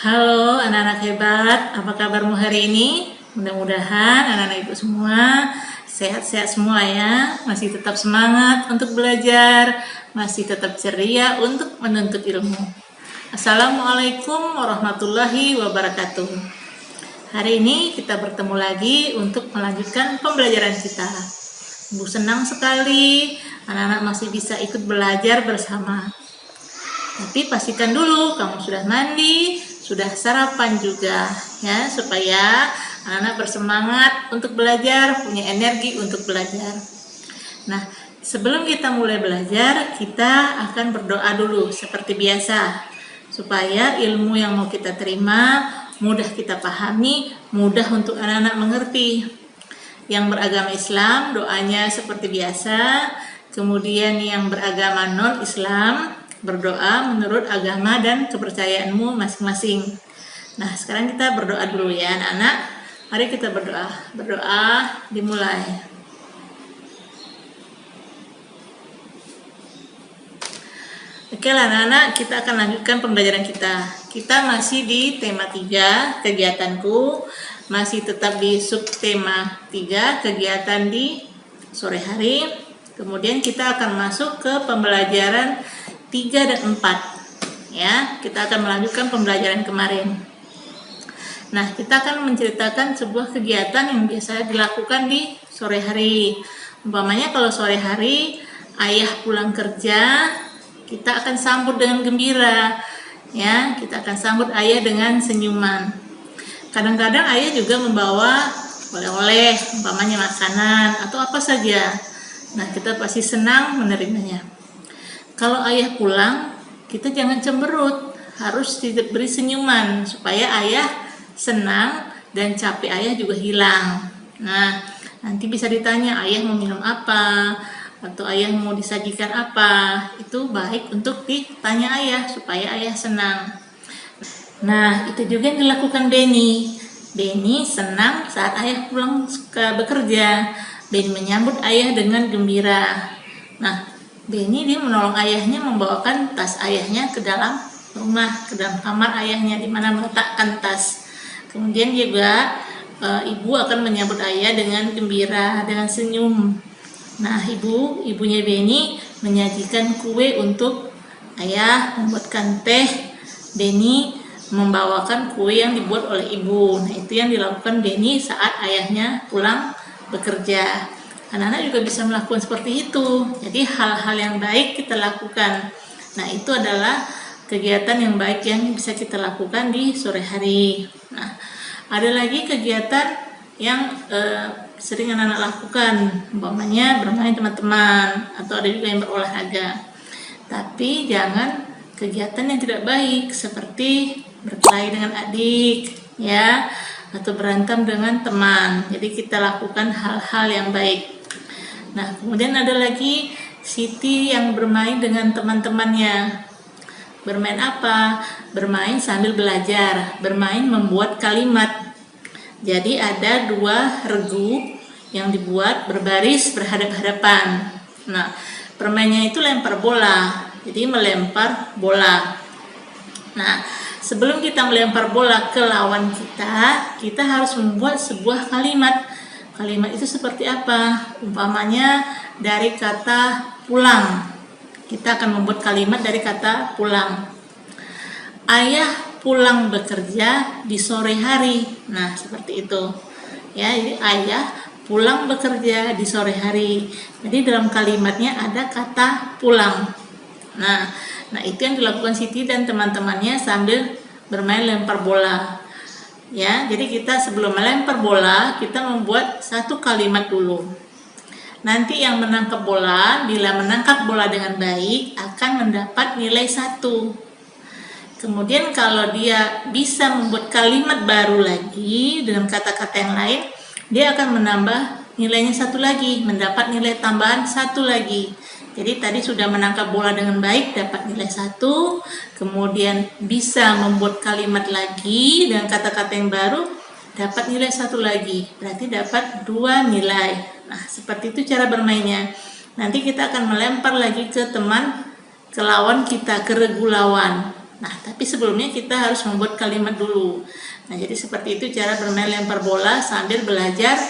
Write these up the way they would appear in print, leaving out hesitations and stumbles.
Halo anak-anak hebat, apa kabarmu hari ini? Mudah-mudahan anak-anak ibu semua sehat-sehat semua ya, masih tetap semangat untuk belajar, masih tetap ceria untuk menuntut ilmu. Assalamualaikum warahmatullahi wabarakatuh. Hari ini kita bertemu lagi untuk melanjutkan pembelajaran kita. Ibu senang sekali anak-anak masih bisa ikut belajar bersama. Tapi pastikan dulu kamu sudah mandi, sudah sarapan juga ya, supaya anak-anak bersemangat untuk belajar, punya energi untuk belajar. Nah, sebelum kita mulai belajar, kita akan berdoa dulu seperti biasa, supaya ilmu yang mau kita terima mudah kita pahami, mudah untuk anak-anak mengerti. Yang beragama Islam doanya seperti biasa, kemudian yang beragama non-Islam berdoa menurut agama dan kepercayaanmu masing-masing. Nah, sekarang kita berdoa dulu ya anak-anak. Mari kita berdoa. Berdoa dimulai. Oke lah anak-anak, kita akan lanjutkan pembelajaran kita. Kita masih di tema 3, kegiatanku. Masih tetap di subtema 3, kegiatan di sore hari. Kemudian kita akan masuk ke pembelajaran 3 dan 4 ya, kita akan melanjutkan pembelajaran kemarin. Nah, kita akan menceritakan sebuah kegiatan yang biasa dilakukan di sore hari. Umpamanya kalau sore hari ayah pulang kerja, kita akan sambut dengan gembira ya, kita akan sambut ayah dengan senyuman. Kadang-kadang ayah juga membawa oleh-oleh, umpamanya makanan atau apa saja. Nah, kita pasti senang menerimanya. Kalau ayah pulang, kita jangan cemberut, harus diberi senyuman supaya ayah senang dan capek ayah juga hilang. Nah, nanti bisa ditanya ayah mau minum apa atau ayah mau disajikan apa. Itu baik untuk ditanya ayah supaya ayah senang. Nah, itu juga yang dilakukan Benny. Benny senang saat ayah pulang bekerja. Benny menyambut ayah dengan gembira. Nah, Benny dia menolong ayahnya membawakan tas ayahnya ke dalam rumah, ke dalam kamar ayahnya di mana meletakkan tas. Kemudian juga ibu akan menyambut ayah dengan gembira, dengan senyum. Nah, ibunya Benny menyajikan kue untuk ayah, membuatkan teh. Benny membawakan kue yang dibuat oleh ibu. Nah, itu yang dilakukan Benny saat ayahnya pulang bekerja. Anak-anak juga bisa melakukan seperti itu. Jadi hal-hal yang baik kita lakukan. Nah, itu adalah kegiatan yang baik yang bisa kita lakukan di sore hari. Nah, ada lagi kegiatan yang sering anak-anak lakukan, umpamanya bermain teman-teman atau ada juga yang berolahraga. Tapi jangan kegiatan yang tidak baik seperti berkelahi dengan adik, ya, atau berantem dengan teman. Jadi kita lakukan hal-hal yang baik. Nah, kemudian ada lagi Siti yang bermain dengan teman-temannya. Bermain apa? Bermain sambil belajar, bermain membuat kalimat. Jadi ada 2 regu yang dibuat berbaris berhadap-hadapan. Nah, permainnya itu lempar bola. Jadi melempar bola. Nah, sebelum kita melempar bola ke lawan kita harus membuat sebuah kalimat. Kalimat itu seperti apa? Umpamanya dari kata pulang. Kita akan membuat kalimat dari kata pulang. Ayah pulang bekerja di sore hari. Nah, seperti itu. Ya, jadi ayah pulang bekerja di sore hari. Jadi dalam kalimatnya ada kata pulang. Nah, itu yang dilakukan Siti dan teman-temannya sambil bermain lempar bola. Ya, jadi kita sebelum melempar bola, kita membuat satu kalimat dulu. Nanti yang menangkap bola, bila menangkap bola dengan baik, akan mendapat nilai 1. Kemudian kalau dia bisa membuat kalimat baru lagi dengan kata-kata yang lain, dia akan menambah nilainya 1 lagi, mendapat nilai tambahan 1 lagi. Jadi tadi sudah menangkap bola dengan baik, dapat nilai 1, kemudian bisa membuat kalimat lagi dengan kata-kata yang baru, dapat nilai 1 lagi, berarti dapat 2 nilai. Nah, seperti itu cara bermainnya. Nanti kita akan melempar lagi ke lawan kita, ke regu lawan. Nah, tapi sebelumnya kita harus membuat kalimat dulu. Nah, jadi seperti itu cara bermain lempar bola sambil belajar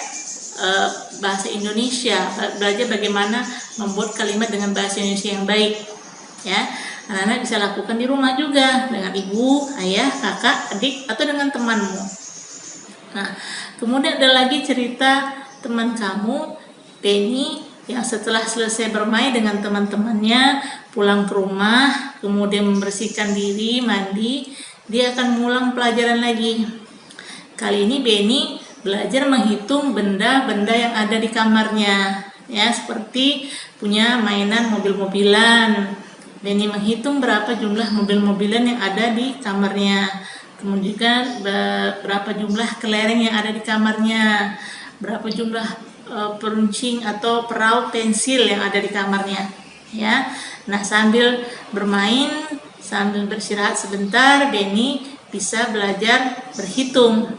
bahasa Indonesia, belajar bagaimana membuat kalimat dengan bahasa Indonesia yang baik. Ya, anak-anak bisa lakukan di rumah juga dengan ibu, ayah, kakak, adik, atau dengan temanmu. Nah, kemudian ada lagi cerita teman kamu, Penny, yang setelah selesai bermain dengan teman-temannya, pulang ke rumah, kemudian membersihkan diri, mandi, dia akan mengulang pelajaran lagi. Kali ini Benny belajar menghitung benda-benda yang ada di kamarnya, ya, seperti punya mainan mobil-mobilan. Benny menghitung berapa jumlah mobil-mobilan yang ada di kamarnya, kemudian berapa jumlah kelereng yang ada di kamarnya, berapa jumlah peruncing atau peraut pensil yang ada di kamarnya, ya. Nah, sambil bermain, sambil beristirahat sebentar, Benny bisa belajar berhitung.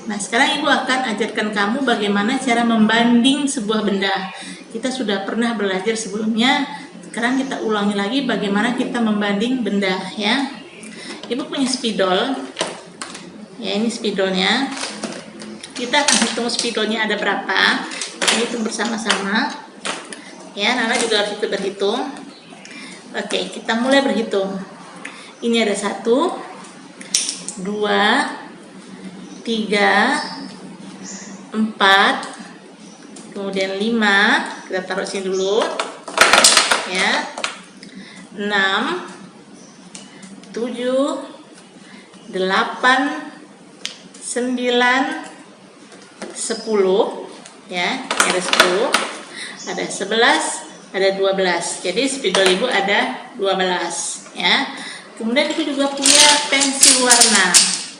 Nah, sekarang ibu akan ajarkan kamu bagaimana cara membanding sebuah benda. Kita sudah pernah belajar sebelumnya, sekarang kita ulangi lagi bagaimana kita membanding benda, ya. Ibu punya spidol, ya, ini spidolnya. Kita akan hitung spidolnya ada berapa. Kita hitung bersama-sama, ya. Nana juga harus ikut berhitung. Oke, kita mulai berhitung. Ini ada 1, 2, 3, 4, kemudian 5, kita taruh sini dulu, ya, 6, 7, 8, 9, 10, ya, ini ada 10, ada 11, ada 12, jadi spidol ibu ada 12, ya. Kemudian ibu juga punya pensil warna,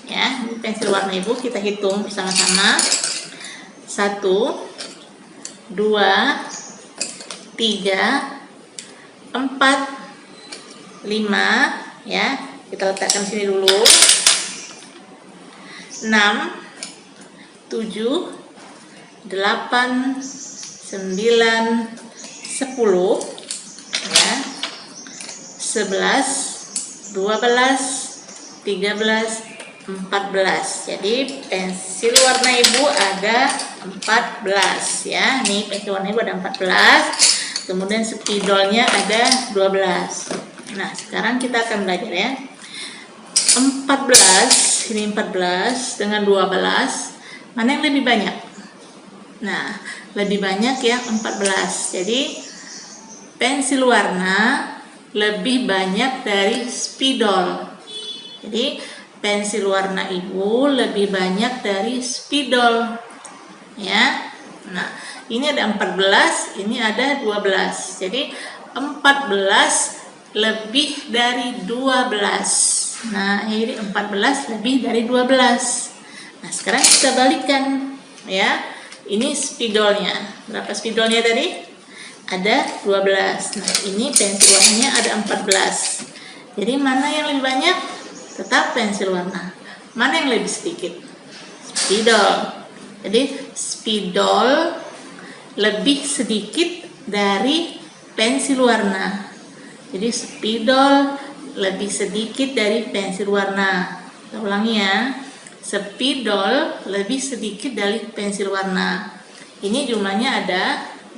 ya. Ini pensil warna ibu, kita hitung bersama-sama. 1, 2, 3, 4, 5, ya. Kita letakkan sini dulu. 6, 7, 8, 9, 10, ya. 11, 12, 13, 14. Jadi pensil warna ibu ada 14, ya. Nih pensil warna ibu ada 14. Kemudian spidolnya ada 12. Nah, sekarang kita akan belajar, ya. 14, ini 14 dengan 12, mana yang lebih banyak? Nah, lebih banyak yang 14. Jadi pensil warna lebih banyak dari spidol. Jadi pensil warna ibu lebih banyak dari spidol, ya. Nah, ini ada 14, ini ada 12. Jadi 14 lebih dari 12. Nah, ini 14 lebih dari 12. Nah, sekarang kita balikan, ya. Ini spidolnya. Berapa spidolnya tadi? Ada 12. Nah, ini pensil warnanya ada 14. Jadi mana yang lebih banyak? Tetap pensil warna. Mana yang lebih sedikit? Spidol. Jadi spidol lebih sedikit dari pensil warna. Jadi spidol lebih sedikit dari pensil warna. Kita ulangi, ya. Spidol lebih sedikit dari pensil warna. Ini jumlahnya ada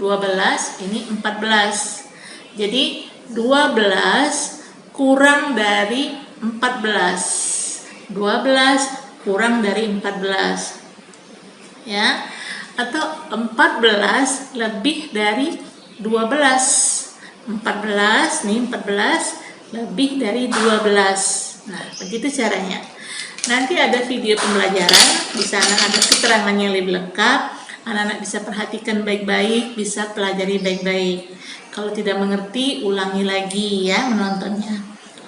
12, ini 14. Jadi 12 kurang dari 14. 12 kurang dari 14. Ya. Atau 14 lebih dari 12. 14, nih 14 lebih dari 12. Nah, begitu caranya. Nanti ada video pembelajaran, di sana ada keterangan yang lebih lengkap. Anak-anak bisa perhatikan baik-baik, bisa pelajari baik-baik. Kalau tidak mengerti, ulangi lagi, ya, menontonnya.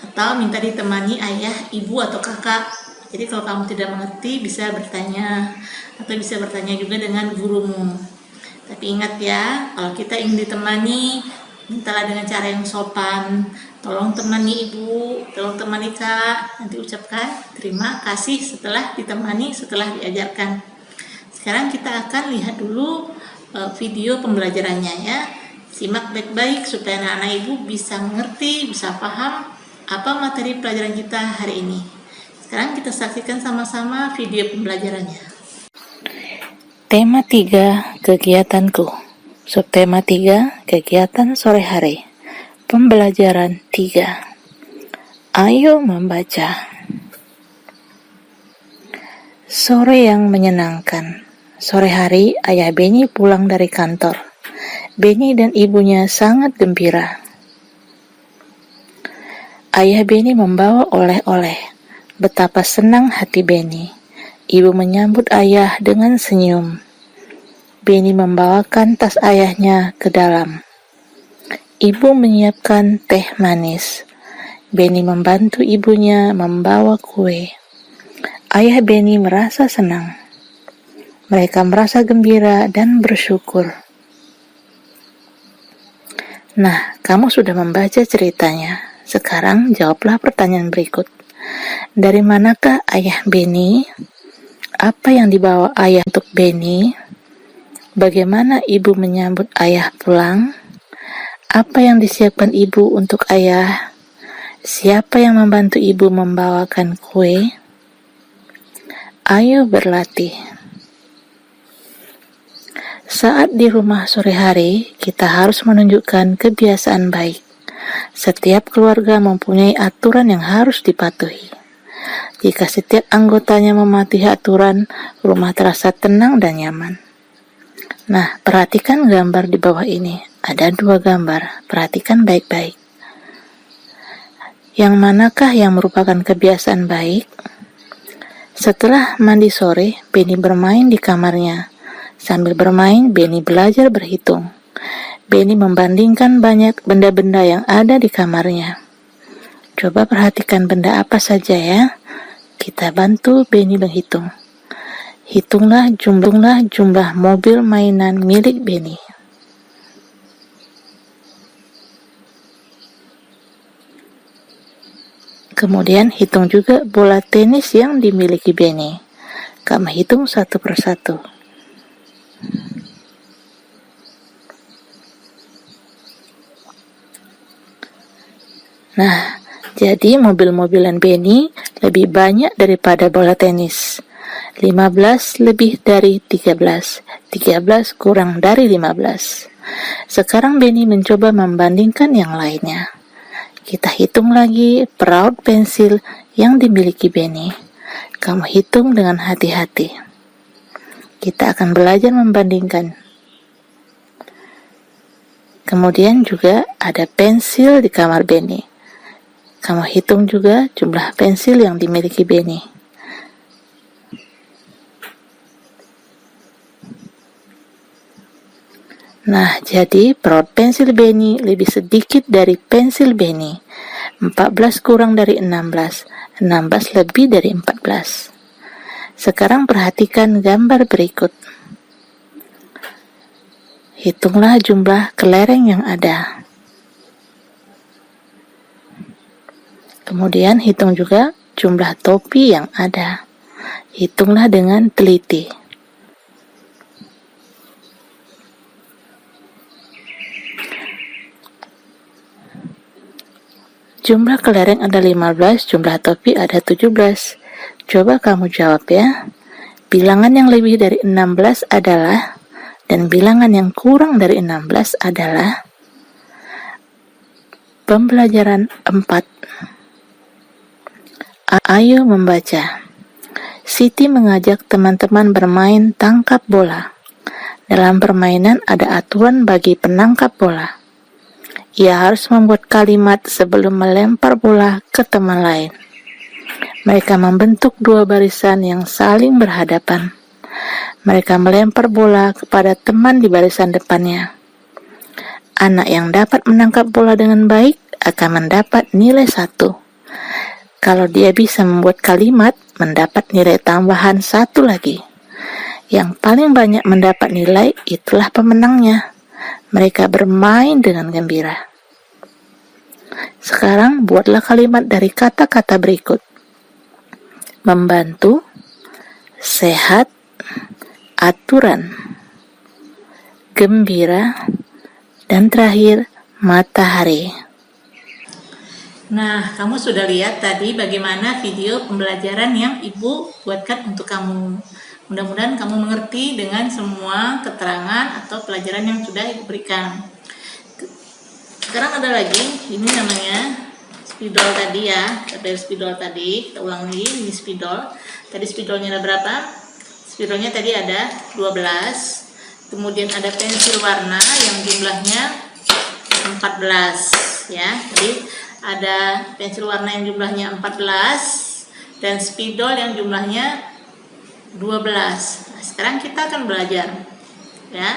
Atau minta ditemani ayah, ibu, atau kakak. Jadi kalau kamu tidak mengerti, bisa bertanya. Atau bisa bertanya juga dengan gurumu. Tapi ingat ya, kalau kita ingin ditemani, mintalah dengan cara yang sopan. Tolong temani ibu, tolong temani kak. Nanti ucapkan terima kasih setelah ditemani, setelah diajarkan. Sekarang kita akan lihat dulu video pembelajarannya ya. Simak baik-baik supaya anak-anak ibu bisa mengerti, bisa paham apa materi pelajaran kita hari ini. Sekarang kita saksikan sama-sama video pembelajarannya. Tema 3, kegiatanku. Subtema 3, kegiatan sore hari. Pembelajaran 3. Ayo membaca. Sore yang menyenangkan. Sore hari, ayah Benny pulang dari kantor. Benny dan ibunya sangat gembira. Ayah Benny membawa oleh-oleh. Betapa senang hati Benny. Ibu menyambut ayah dengan senyum. Benny membawakan tas ayahnya ke dalam. Ibu menyiapkan teh manis. Benny membantu ibunya membawa kue. Ayah Benny merasa senang. Mereka merasa gembira dan bersyukur. Nah, kamu sudah membaca ceritanya. Sekarang jawablah pertanyaan berikut. Dari manakah ayah Benny? Apa yang dibawa ayah untuk Benny? Bagaimana ibu menyambut ayah pulang? Apa yang disiapkan ibu untuk ayah? Siapa yang membantu ibu membawakan kue? Ayo berlatih. Saat di rumah sore hari, kita harus menunjukkan kebiasaan baik. Setiap keluarga mempunyai aturan yang harus dipatuhi. Jika setiap anggotanya mematuhi aturan, rumah terasa tenang dan nyaman. Nah, perhatikan gambar di bawah ini. Ada 2 gambar. Perhatikan baik-baik. Yang manakah yang merupakan kebiasaan baik? Setelah mandi sore, Benny bermain di kamarnya. Sambil bermain, Benny belajar berhitung. Benny membandingkan banyak benda-benda yang ada di kamarnya. Coba perhatikan benda apa saja ya. Kita bantu Benny menghitung. Hitunglah jumlah mobil mainan milik Benny. Kemudian hitung juga bola tenis yang dimiliki Benny. Kamu hitung satu persatu. Nah, jadi mobil-mobilan Benny lebih banyak daripada bola tenis. 15 lebih dari 13. 13 kurang dari 15. Sekarang Benny mencoba membandingkan yang lainnya. Kita hitung lagi peraut pensil yang dimiliki Benny. Kamu hitung dengan hati-hati. Kita akan belajar membandingkan. Kemudian juga ada pensil di kamar Benny. Kamu hitung juga jumlah pensil yang dimiliki Benny. Nah, jadi peraut pensil Benny lebih sedikit dari pensil Benny. 14 kurang dari 16. 16 lebih dari 14. Sekarang perhatikan gambar berikut. Hitunglah jumlah kelereng yang ada. Kemudian hitung juga jumlah topi yang ada. Hitunglah dengan teliti. Jumlah kelereng ada 15, jumlah topi ada 17. Coba kamu jawab ya. Bilangan yang lebih dari 16 adalah, dan bilangan yang kurang dari 16 adalah. Pembelajaran 4. Ayo membaca. Siti mengajak teman-teman bermain tangkap bola. Dalam permainan ada aturan bagi penangkap bola. Ia harus membuat kalimat sebelum melempar bola ke teman lain. Mereka membentuk 2 barisan yang saling berhadapan. Mereka melempar bola kepada teman di barisan depannya. Anak yang dapat menangkap bola dengan baik akan mendapat nilai 1. Kalau dia bisa membuat kalimat, mendapat nilai tambahan 1 lagi. Yang paling banyak mendapat nilai itulah pemenangnya. Mereka bermain dengan gembira. Sekarang buatlah kalimat dari kata-kata berikut. Membantu, sehat, aturan, gembira, dan terakhir matahari. Nah, kamu sudah lihat tadi bagaimana video pembelajaran yang Ibu buatkan untuk kamu. Mudah-mudahan kamu mengerti dengan semua keterangan atau pelajaran yang sudah Ibu berikan. Sekarang ada lagi, ini namanya spidol tadi ya. Ada spidol tadi, kita ulang lagi, ini spidol. Tadi spidolnya ada berapa? Spidolnya tadi ada 12. Kemudian ada pensil warna yang jumlahnya 14 ya. Jadi ada pensil warna yang jumlahnya 14 dan spidol yang jumlahnya 12. Nah, sekarang kita akan belajar ya.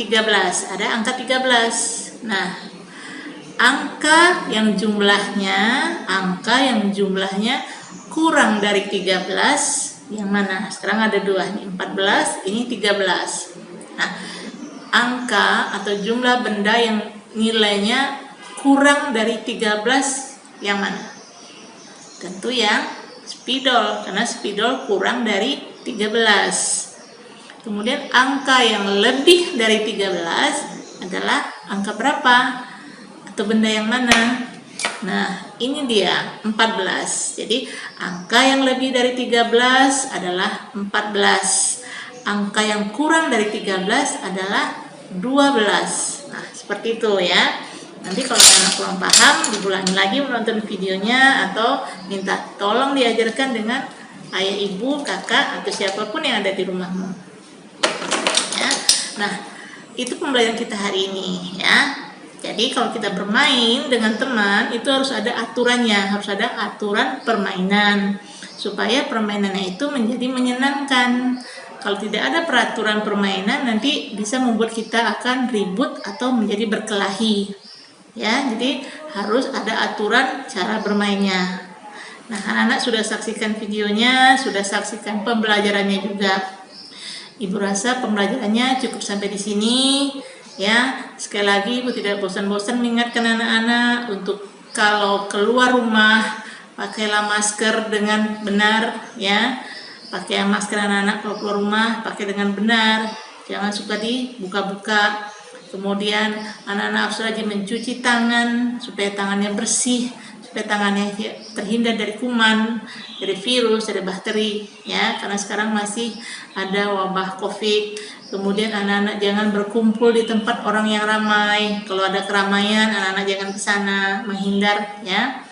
13, ada angka 13. Nah, angka yang jumlahnya kurang dari 13 yang mana? Sekarang ada dua nih, 14, ini 13. Nah, angka atau jumlah benda yang nilainya kurang dari 13 yang mana? Tentu yang spidol, karena spidol kurang dari 13. Kemudian angka yang lebih dari 13 adalah angka berapa? Atau benda yang mana? Nah, ini dia 14. Jadi angka yang lebih dari 13 adalah 14. Angka yang kurang dari 13 adalah 12. Nah, seperti itu ya. Nanti kalau anak kurang paham, diulangi lagi menonton videonya atau minta tolong diajarkan dengan ayah, ibu, kakak, atau siapapun yang ada di rumahmu. Ya. Nah, itu pembelajaran kita hari ini ya. Jadi kalau kita bermain dengan teman itu harus ada aturannya, harus ada aturan permainan supaya permainannya itu menjadi menyenangkan. Kalau tidak ada peraturan permainan nanti bisa membuat kita akan ribut atau menjadi berkelahi. Ya, jadi harus ada aturan cara bermainnya. Nah, anak-anak sudah saksikan videonya, sudah saksikan pembelajarannya juga. Ibu rasa pembelajarannya cukup sampai di sini. Ya, sekali lagi Ibu tidak bosan-bosan mengingatkan anak-anak untuk kalau keluar rumah pakailah masker dengan benar ya. Pakai masker anak-anak kalau keluar rumah pakai dengan benar. Jangan suka dibuka-buka. Kemudian anak-anak harus rajin mencuci tangan supaya tangannya bersih, supaya tangannya terhindar dari kuman, dari virus, dari bakteri ya, karena sekarang masih ada wabah COVID. Kemudian anak-anak jangan berkumpul di tempat orang yang ramai. Kalau ada keramaian, anak-anak jangan ke sana, menghindar ya.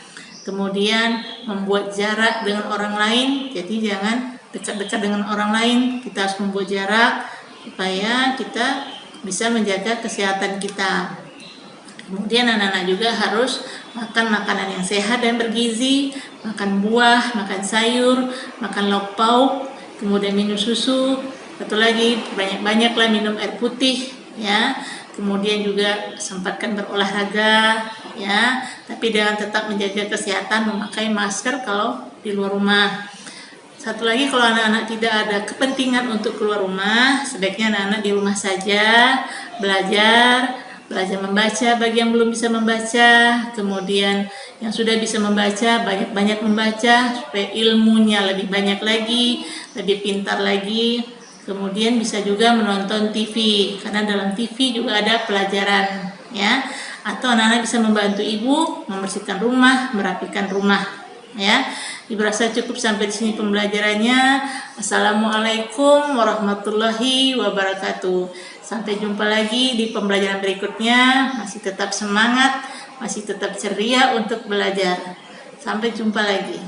Kemudian membuat jarak dengan orang lain, jadi jangan dekat-dekat dengan orang lain. Kita harus membuat jarak supaya kita bisa menjaga kesehatan kita. Kemudian anak-anak juga harus makan makanan yang sehat dan bergizi, makan buah, makan sayur, makan lauk pauk, kemudian minum susu. Satu lagi, banyak-banyaklah minum air putih ya. Kemudian juga sempatkan berolahraga ya, tapi dengan tetap menjaga kesehatan, memakai masker kalau di luar rumah. Satu lagi, kalau anak-anak tidak ada kepentingan untuk keluar rumah, sebaiknya anak-anak di rumah saja, belajar membaca bagi yang belum bisa membaca, kemudian yang sudah bisa membaca, banyak-banyak membaca, supaya ilmunya lebih banyak lagi, lebih pintar lagi. Kemudian bisa juga menonton TV, karena dalam TV juga ada pelajaran, ya. Atau anak-anak bisa membantu ibu membersihkan rumah, merapikan rumah, ya. Ibu rasa cukup sampai di sini pembelajarannya. Assalamualaikum warahmatullahi wabarakatuh. Sampai jumpa lagi di pembelajaran berikutnya. Masih tetap semangat, masih tetap ceria untuk belajar. Sampai jumpa lagi.